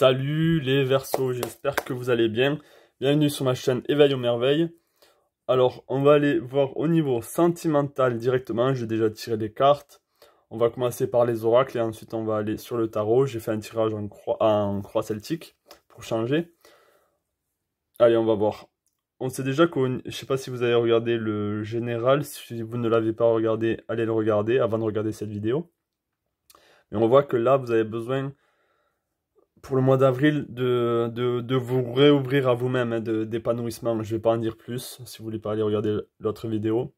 Salut les Verseaux, j'espère que vous allez bien. Bienvenue sur ma chaîne Éveil aux merveilles. Alors, on va aller voir au niveau sentimental directement. J'ai déjà tiré les cartes. On va commencer par les oracles et ensuite on va aller sur le tarot. J'ai fait un tirage en croix celtique pour changer. Allez, on va voir. On sait déjà je sais pas si vous avez regardé le général. Si vous ne l'avez pas regardé, allez le regarder avant de regarder cette vidéo. Mais on voit que là, vous avez besoin pour le mois d'avril de vous réouvrir à vous-même, hein, d'épanouissement. Je vais pas en dire plus si vous voulez pas aller regarder l'autre vidéo.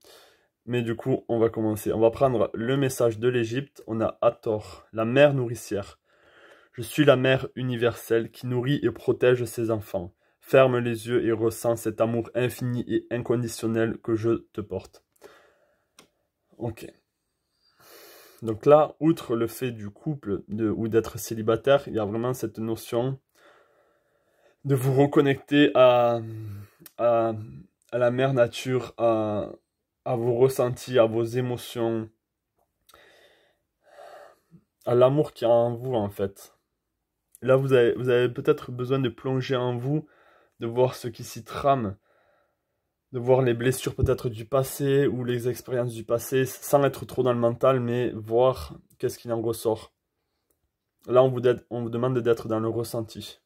Mais du coup, on va commencer. On va prendre le message de l'Égypte. On a Hathor, la mère nourricière. Je suis la mère universelle qui nourrit et protège ses enfants. Ferme les yeux et ressens cet amour infini et inconditionnel que je te porte. Ok. Donc là, outre le fait du couple ou d'être célibataire, il y a vraiment cette notion de vous reconnecter à, à la mère nature, à vos ressentis, à vos émotions, à l'amour qu'il y a en vous en fait. Là, vous avez peut-être besoin de plonger en vous, de voir ce qui s'y trame, de voir les blessures peut-être du passé ou les expériences du passé, sans être trop dans le mental, mais voir qu'est-ce qu'il en ressort. Là, on vous demande d'être dans le ressenti.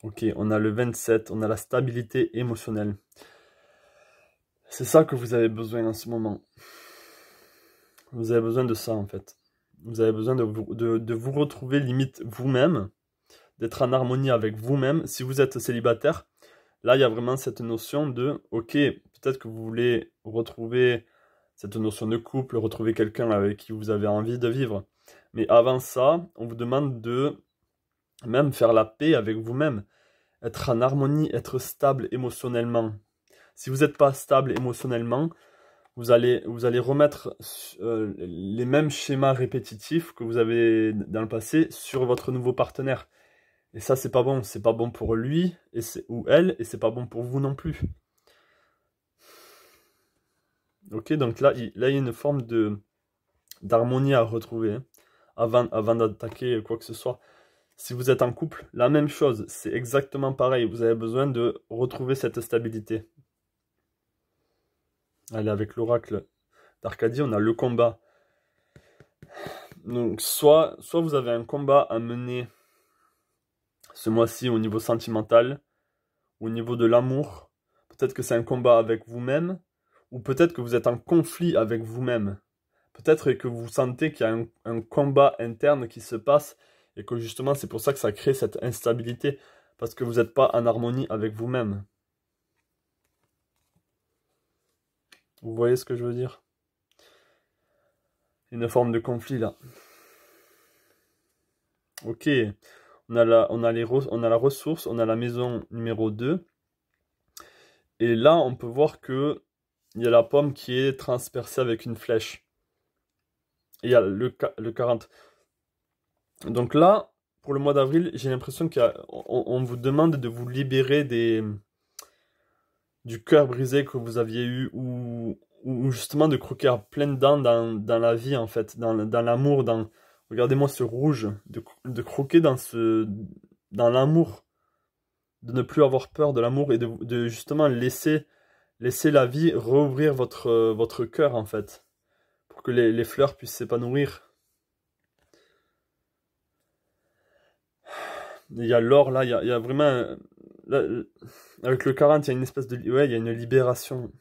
Ok, on a le 27, on a la stabilité émotionnelle. C'est ça que vous avez besoin en ce moment. Vous avez besoin de ça en fait. Vous avez besoin de vous retrouver limite vous-même, d'être en harmonie avec vous-même. Si vous êtes célibataire, là il y a vraiment cette notion de, ok, peut-être que vous voulez retrouver cette notion de couple, retrouver quelqu'un avec qui vous avez envie de vivre. Mais avant ça, on vous demande de même faire la paix avec vous-même. Être en harmonie, être stable émotionnellement. Si vous n'êtes pas stable émotionnellement, vous allez remettre les mêmes schémas répétitifs que vous avez dans le passé sur votre nouveau partenaire. Et ça, c'est pas bon. C'est pas bon pour lui ou elle, et c'est pas bon pour vous non plus. Ok, donc là, il y a une forme d'harmonie à retrouver, hein, avant d'attaquer quoi que ce soit. Si vous êtes en couple, la même chose, c'est exactement pareil. Vous avez besoin de retrouver cette stabilité. Allez, avec l'oracle d'Arcadie, on a le combat. Donc, soit vous avez un combat à mener ce mois-ci au niveau sentimental, au niveau de l'amour. Peut-être que c'est un combat avec vous-même, ou peut-être que vous êtes en conflit avec vous-même. Peut-être que vous sentez qu'il y a un combat interne qui se passe, et que justement c'est pour ça que ça crée cette instabilité, parce que vous n'êtes pas en harmonie avec vous-même. Vous voyez ce que je veux dire? Une forme de conflit là. Ok, on a la ressource, on a la maison numéro 2. Et là, on peut voir que il y a la pomme qui est transpercée avec une flèche. Et il y a le 40. Donc là, pour le mois d'avril, j'ai l'impression qu'on vous demande de vous libérer du cœur brisé que vous aviez eu, ou justement de croquer à pleines dents dans la vie, en fait, dans l'amour, regardez-moi ce rouge, de croquer dans l'amour, de ne plus avoir peur de l'amour et de justement laisser la vie rouvrir votre cœur, en fait, pour que les fleurs puissent s'épanouir. Il y a l'or là, il y a vraiment... Là, avec le 40, il y a une espèce de... Ouais, il y a une libération.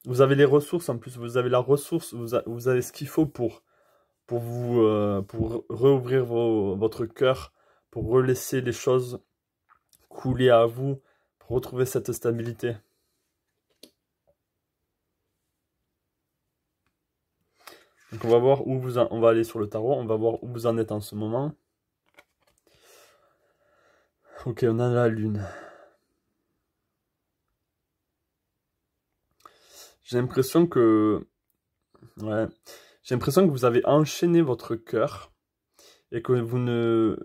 Vous avez les ressources en plus, vous avez la ressource, vous avez ce qu'il faut pour réouvrir votre cœur, pour relaisser les choses couler à vous, pour retrouver cette stabilité. Donc on va voir on va aller sur le tarot, on va voir où vous en êtes en ce moment. Ok, on a la lune. J'ai l'impression que... Ouais. J'ai l'impression que vous avez enchaîné votre cœur et que vous ne...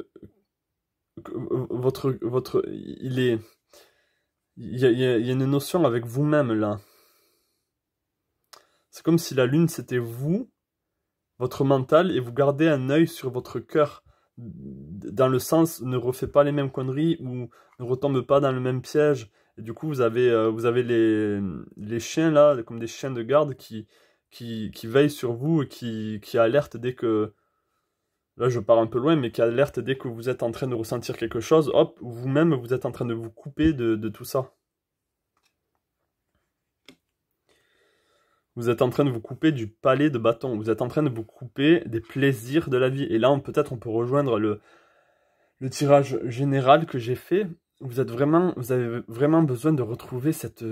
Il est... Il y a une notion avec vous-même là. C'est comme si la lune c'était vous, votre mental et vous gardez un œil sur votre cœur. Dans le sens, ne refait pas les mêmes conneries ou ne retombe pas dans le même piège. Et du coup, vous avez les chiens là, comme des chiens de garde qui veillent sur vous et qui alertent dès que... Là, je pars un peu loin, mais qui alertent dès que vous êtes en train de ressentir quelque chose. Hop, vous-même, vous êtes en train de vous couper de tout ça. Vous êtes en train de vous couper du palais de bâton. Vous êtes en train de vous couper des plaisirs de la vie. Et là, peut-être on peut rejoindre le tirage général que j'ai fait. Vous avez vraiment besoin de retrouver cette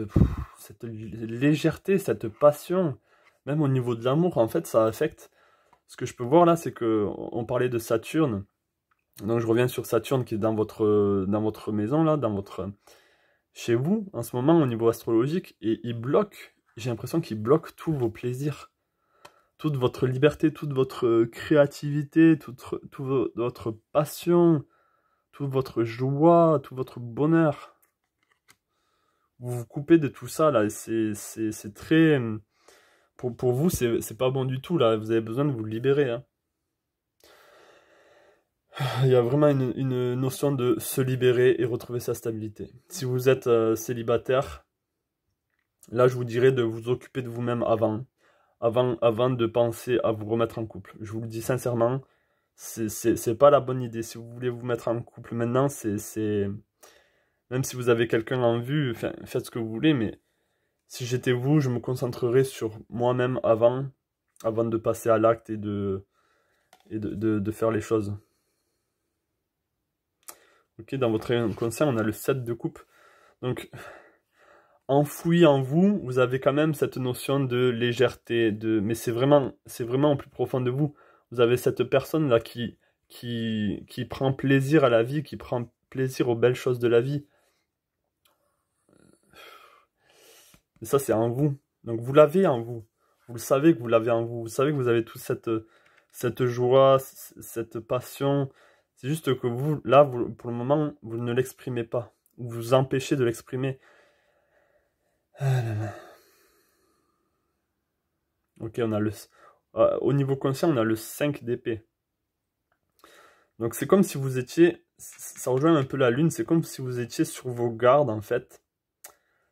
légèreté, cette passion. Même au niveau de l'amour, en fait, ça affecte. Ce que je peux voir là, c'est que on parlait de Saturne. Donc je reviens sur Saturne qui est dans votre maison, là, chez vous, en ce moment, au niveau astrologique. Et il bloque. J'ai l'impression qu'il bloque tous vos plaisirs, toute votre liberté, toute votre créativité, toute votre passion, toute votre joie, tout votre bonheur. Vous vous coupez de tout ça, là, c'est très... Pour vous, c'est pas bon du tout, là, vous avez besoin de vous libérer, hein. Il y a vraiment une notion de se libérer et retrouver sa stabilité. Si vous êtes célibataire, là, je vous dirais de vous occuper de vous-même avant de penser à vous remettre en couple. Je vous le dis sincèrement, c'est pas la bonne idée. Si vous voulez vous mettre en couple maintenant, même si vous avez quelqu'un en vue, faites ce que vous voulez, mais si j'étais vous, je me concentrerais sur moi-même avant de passer à l'acte et de faire les choses. Ok, dans votre inconscient, on a le 7 de coupe. Donc, enfoui en vous, vous avez quand même cette notion de légèreté, mais c'est vraiment au plus profond de vous. Vous avez cette personne-là qui prend plaisir à la vie, qui prend plaisir aux belles choses de la vie. Et ça, c'est en vous. Donc, vous l'avez en vous. Vous le savez que vous l'avez en vous. Vous savez que vous avez toute cette joie, cette passion. C'est juste que vous, là, pour le moment, vous ne l'exprimez pas. Vous vous empêchez de l'exprimer. Ah là là. Ok, au niveau conscient, on a le 5 d'épée. Donc c'est comme si vous étiez, ça rejoint un peu la lune, c'est comme si vous étiez sur vos gardes en fait.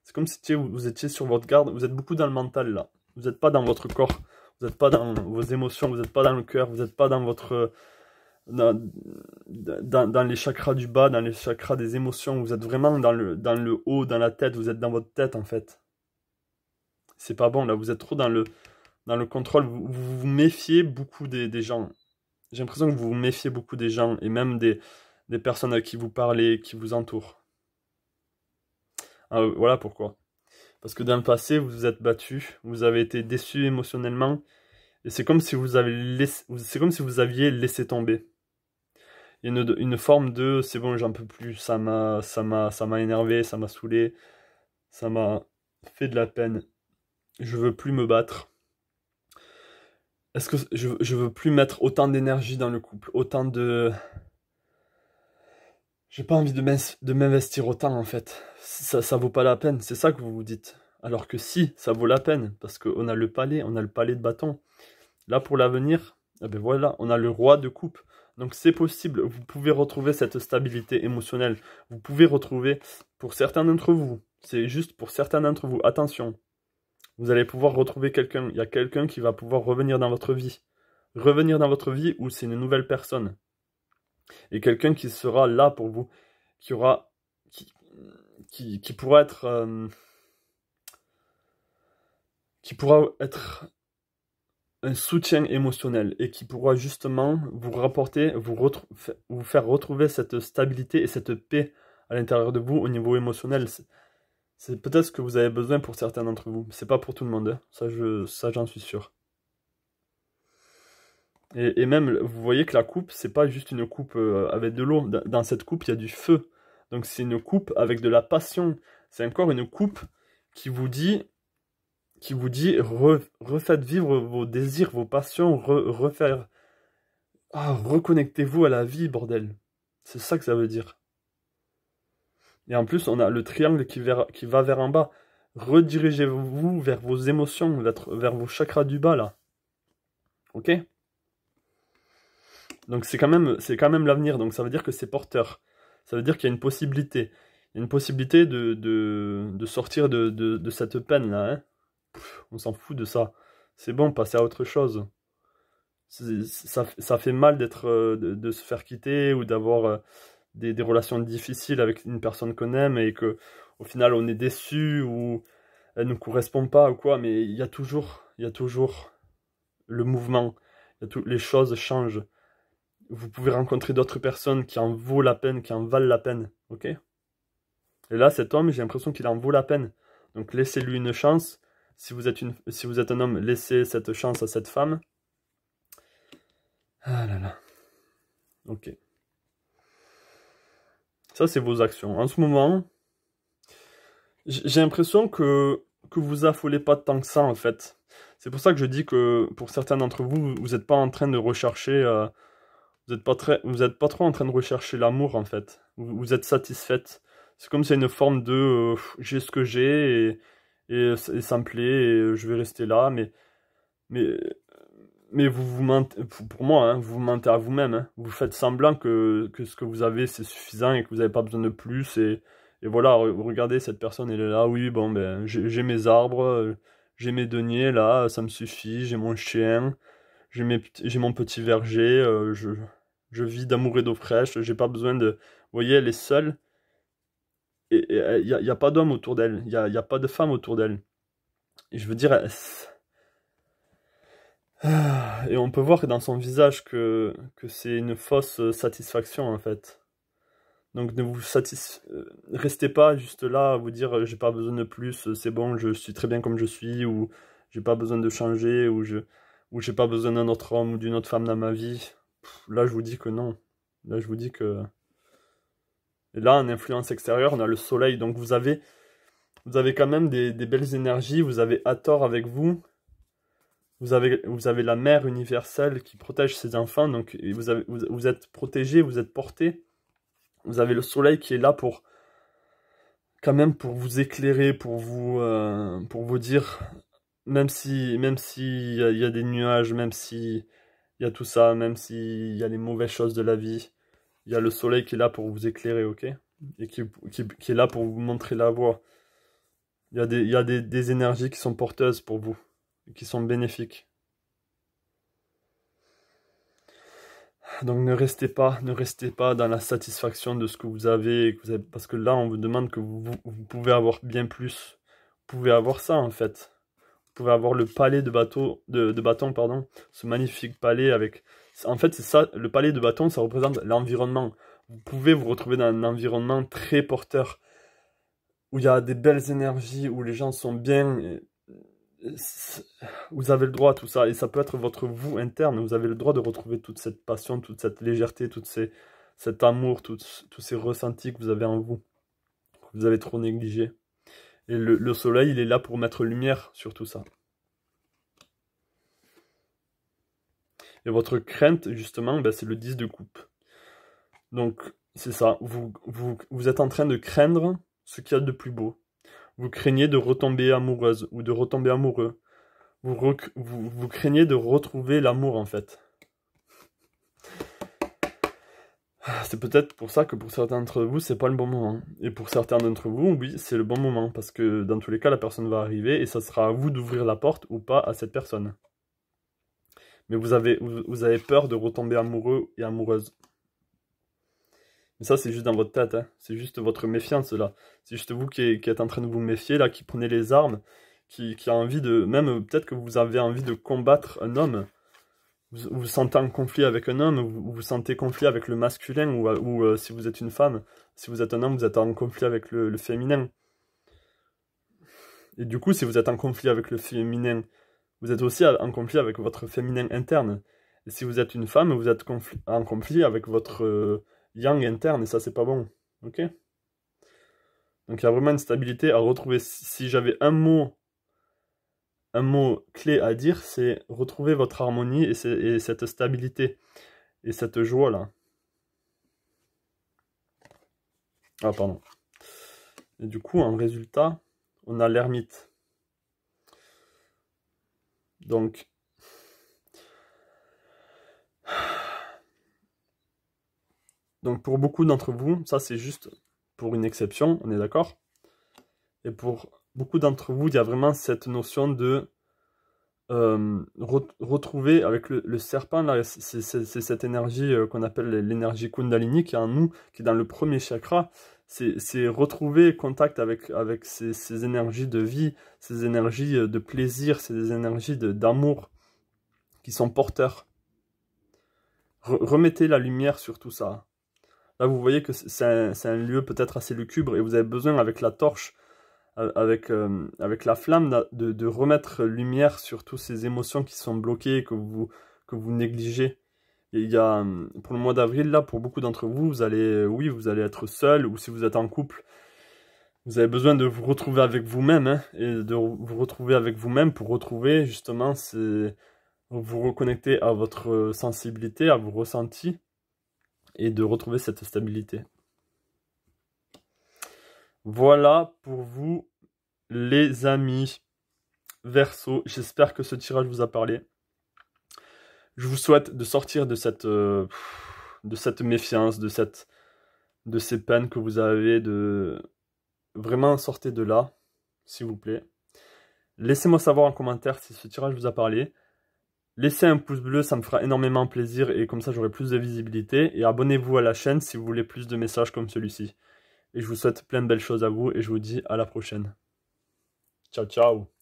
C'est comme si vous étiez sur votre garde, vous êtes beaucoup dans le mental là. Vous n'êtes pas dans votre corps, vous n'êtes pas dans vos émotions, vous n'êtes pas dans le cœur, vous n'êtes pas dans dans les chakras du bas, dans les chakras des émotions. Vous êtes vraiment dans le haut, dans la tête, vous êtes dans votre tête en fait. C'est pas bon là, vous êtes trop dans le contrôle, vous vous méfiez beaucoup des gens. J'ai l'impression que vous vous méfiez beaucoup des gens et même des personnes à qui vous parlez, qui vous entourent. Voilà pourquoi. Parce que dans le passé, vous vous êtes battu, vous avez été déçu émotionnellement, et c'est comme si c'est comme si vous aviez laissé tomber. Il y a une forme de c'est bon, j'en peux plus, ça m'a énervé, ça m'a saoulé, ça m'a fait de la peine. Je veux plus me battre. Est-ce que je veux plus mettre autant d'énergie dans le couple, autant de... J'ai pas envie de m'investir autant en fait. Ça vaut pas la peine, c'est ça que vous vous dites. Alors que si, ça vaut la peine, parce qu'on a le palais de bâton. Là pour l'avenir, eh ben voilà, on a le roi de coupe. Donc c'est possible, vous pouvez retrouver cette stabilité émotionnelle. Vous pouvez retrouver, pour certains d'entre vous, c'est juste pour certains d'entre vous, attention. Vous allez pouvoir retrouver quelqu'un. Il y a quelqu'un qui va pouvoir revenir dans votre vie. Revenir dans votre vie où c'est une nouvelle personne. Et quelqu'un qui sera là pour vous. Qui pourra être... qui pourra être un soutien émotionnel. Et qui pourra justement vous rapporter, vous faire retrouver cette stabilité et cette paix à l'intérieur de vous au niveau émotionnel. C'est peut-être ce que vous avez besoin pour certains d'entre vous. C'est pas pour tout le monde, hein. Ça j'en suis sûr. Et même, vous voyez que la coupe, c'est pas juste une coupe avec de l'eau. Dans cette coupe, il y a du feu. Donc c'est une coupe avec de la passion. C'est encore une coupe qui vous dit refaites vivre vos désirs, vos passions, reconnectez-vous à la vie, bordel. C'est ça que ça veut dire. Et en plus, on a le triangle qui va vers en bas. Redirigez-vous vers vos émotions, vers vos chakras du bas, là. Ok? Donc c'est quand même l'avenir, donc ça veut dire que c'est porteur. Ça veut dire qu'il y a une possibilité. Il y a une possibilité de sortir de cette peine-là, hein. On s'en fout de ça. C'est bon, passer à autre chose. Ça fait mal de se faire quitter ou d'avoir des relations difficiles avec une personne qu'on aime et que au final on est déçu ou elle ne correspond pas ou quoi, mais il y a toujours le mouvement, les choses changent. Vous pouvez rencontrer d'autres personnes qui en vaut la peine, qui en valent la peine, ok? Et là, cet homme, j'ai l'impression qu'il en vaut la peine. Donc laissez-lui une chance. Si vous êtes un homme, laissez cette chance à cette femme. Ah là là. Ok. Ça, c'est vos actions. En ce moment, j'ai l'impression que vous affolez pas tant que ça, en fait. C'est pour ça que je dis que pour certains d'entre vous, vous n'êtes pas en train de rechercher... vous êtes pas trop en train de rechercher l'amour, en fait. Vous êtes satisfaite. C'est comme si une forme de... j'ai ce que j'ai et ça me plaît et je vais rester là, mais, mais vous vous mentez, pour moi, hein, vous vous mentez à vous-même, hein. Vous faites semblant que ce que vous avez c'est suffisant et que vous n'avez pas besoin de plus. Et voilà, regardez, cette personne, elle est là, oui, bon, ben, j'ai mes arbres, j'ai mes deniers, là, ça me suffit, j'ai mon chien, j'ai mon petit verger, je vis d'amour et d'eau fraîche, j'ai pas besoin de... Vous voyez, elle est seule, et y a pas d'homme autour d'elle, y a pas de femme autour d'elle. Et je veux dire, et on peut voir dans son visage que c'est une fausse satisfaction en fait. Donc ne vous restez pas juste là à vous dire j'ai pas besoin de plus, c'est bon, je suis très bien comme je suis, ou j'ai pas besoin de changer, ou j'ai pas besoin d'un autre homme ou d'une autre femme dans ma vie. Là je vous dis que non. Là je vous dis que... Et là en influence extérieure on a le soleil, donc vous avez quand même des belles énergies, vous avez Hathor avec vous. Vous avez la mère universelle qui protège ses enfants, donc vous êtes protégé, vous êtes porté. Vous avez le soleil qui est là pour, quand même, pour vous éclairer, pour vous dire, même si y a des nuages, même si il y a tout ça, même s'il y a les mauvaises choses de la vie, il y a le soleil qui est là pour vous éclairer, ok? Et qui est là pour vous montrer la voie. Il y a des énergies qui sont porteuses pour vous, qui sont bénéfiques. Donc ne restez pas dans la satisfaction de ce que vous avez, parce que là on vous demande que vous pouvez avoir bien plus. Vous pouvez avoir ça en fait. Vous pouvez avoir le palais de bâton, pardon, ce magnifique palais avec... En fait c'est ça, le palais de bâton ça représente l'environnement. Vous pouvez vous retrouver dans un environnement très porteur, où il y a des belles énergies, où les gens sont bien... Vous avez le droit à tout ça, et ça peut être votre vous interne. Vous avez le droit de retrouver toute cette passion, toute cette légèreté, cet amour, tous ces ressentis que vous avez en vous, que vous avez trop négligé. Et le soleil, il est là pour mettre lumière sur tout ça. Et votre crainte, justement, ben, c'est le 10 de coupe. Donc, c'est ça. Vous êtes en train de craindre ce qu'il y a de plus beau. Vous craignez de retomber amoureuse ou de retomber amoureux. Vous craignez de retrouver l'amour, en fait. C'est peut-être pour ça que pour certains d'entre vous, c'est pas le bon moment. Et pour certains d'entre vous, oui, c'est le bon moment. Parce que dans tous les cas, la personne va arriver et ça sera à vous d'ouvrir la porte ou pas à cette personne. Mais vous avez peur de retomber amoureux et amoureuse. Mais ça, c'est juste dans votre tête, hein. C'est juste votre méfiance, là. C'est juste vous qui êtes en train de vous méfier, là, qui prenez les armes, qui a envie de... Même, peut-être que vous avez envie de combattre un homme. Vous vous sentez en conflit avec un homme, vous vous sentez conflit avec le masculin, ou si vous êtes une femme, si vous êtes un homme, vous êtes en conflit avec le féminin. Et du coup, si vous êtes en conflit avec le féminin, vous êtes aussi en conflit avec votre féminin interne. Et si vous êtes une femme, vous êtes en conflit avec votre yang interne, et ça, c'est pas bon. Ok? Donc il y a vraiment une stabilité à retrouver. Si j'avais un mot clé à dire, c'est retrouver votre harmonie et cette stabilité et cette joie-là. Ah, pardon. Et du coup, en résultat, on a l'ermite. Donc, Donc pour beaucoup d'entre vous, ça c'est juste pour une exception, on est d'accord? Et pour beaucoup d'entre vous, il y a vraiment cette notion de retrouver avec le serpent, là, c'est cette énergie qu'on appelle l'énergie Kundalini qui est en nous, qui est dans le premier chakra. C'est retrouver contact avec ces énergies de vie, ces énergies de plaisir, ces énergies d'amour qui sont porteurs. Remettez la lumière sur tout ça. Là, vous voyez que c'est un lieu peut-être assez lugubre et vous avez besoin, avec la torche, avec la flamme, de remettre lumière sur toutes ces émotions qui sont bloquées, que vous négligez. Et il y a, pour le mois d'avril, là, pour beaucoup d'entre vous, vous allez être seul, ou si vous êtes en couple, vous avez besoin de vous retrouver avec vous-même, hein, et de vous retrouver avec vous-même pour retrouver, justement, vous reconnecter à votre sensibilité, à vos ressentis, et de retrouver cette stabilité. Voilà pour vous, les amis Verseau. J'espère que ce tirage vous a parlé. Je vous souhaite de sortir de cette méfiance, de ces peines que vous avez, vraiment sortez de là, s'il vous plaît. Laissez-moi savoir en commentaire si ce tirage vous a parlé. Laissez un pouce bleu, ça me fera énormément plaisir et comme ça j'aurai plus de visibilité. Et abonnez-vous à la chaîne si vous voulez plus de messages comme celui-ci. Et je vous souhaite plein de belles choses à vous et je vous dis à la prochaine. Ciao, ciao!